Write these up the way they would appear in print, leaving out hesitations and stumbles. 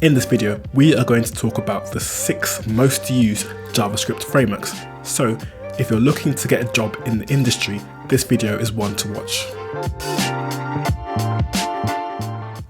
In this video, we are going to talk about the 6 most used JavaScript frameworks. So if you're looking to get a job in the industry, this video is one to watch.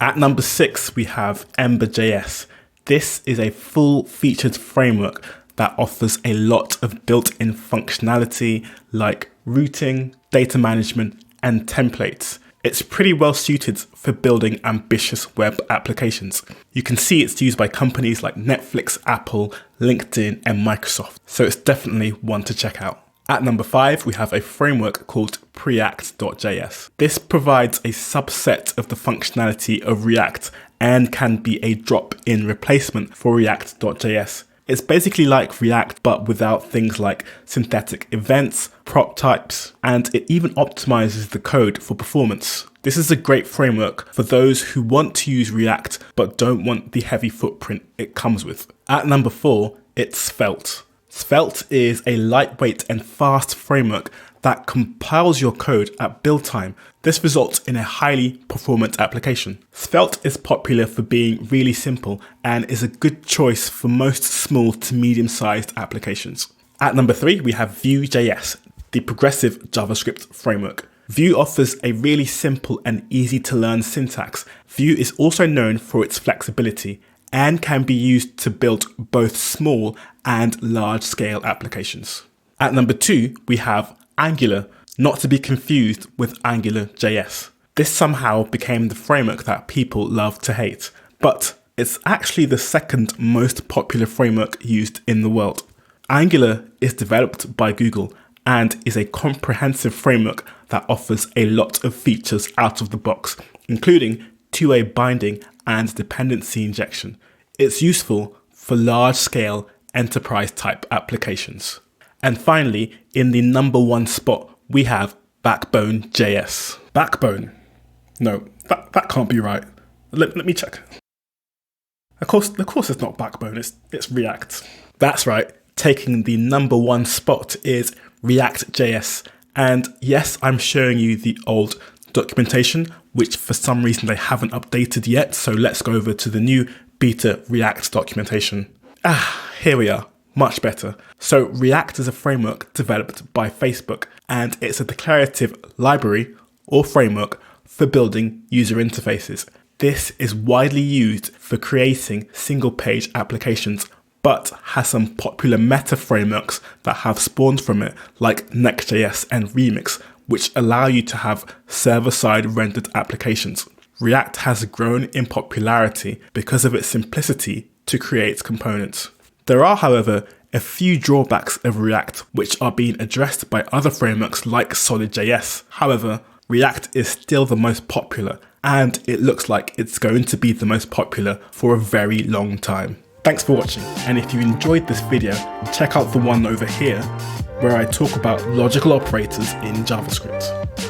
At number 6, we have Ember.js. This is a full-featured framework that offers a lot of built-in functionality like routing, data management, and templates. It's pretty well suited for building ambitious web applications. You can see it's used by companies like Netflix, Apple, LinkedIn, and Microsoft, so it's definitely one to check out. At number 5, we have a framework called Preact.js. This provides a subset of the functionality of React and can be a drop-in replacement for React.js. It's basically like React, but without things like synthetic events, prop types, and it even optimizes the code for performance. This is a great framework for those who want to use React, but don't want the heavy footprint it comes with. At number 4, it's Svelte. Svelte is a lightweight and fast framework that compiles your code at build time. This results in a highly performant application. Svelte is popular for being really simple and is a good choice for most small to medium-sized applications. At number 3, we have Vue.js, the progressive JavaScript framework. Vue offers a really simple and easy to learn syntax. Vue is also known for its flexibility and can be used to build both small and large-scale applications. At number 2, we have Angular, not to be confused with Angular.js. This somehow became the framework that people love to hate, but it's actually the second most popular framework used in the world. Angular is developed by Google and is a comprehensive framework that offers a lot of features out of the box, including two-way binding and dependency injection. It's useful for large-scale enterprise-type applications. And finally, in the number 1 spot, we have Backbone.js. Backbone? No, that can't be right. Let me check. Of course it's not Backbone, it's React. That's right, taking the number 1 spot is React.js. And yes, I'm showing you the old documentation, which for some reason they haven't updated yet. So let's go over to the new beta React documentation. Here we are. Much better. So React is a framework developed by Facebook, and it's a declarative library or framework for building user interfaces. This is widely used for creating single-page applications, but has some popular meta frameworks that have spawned from it, like Next.js and Remix, which allow you to have server-side rendered applications. React has grown in popularity because of its simplicity to create components. There are, however, a few drawbacks of React which are being addressed by other frameworks like Solid.js. However, React is still the most popular, and it looks like it's going to be the most popular for a very long time. Thanks for watching, and if you enjoyed this video, check out the one over here where I talk about logical operators in JavaScript.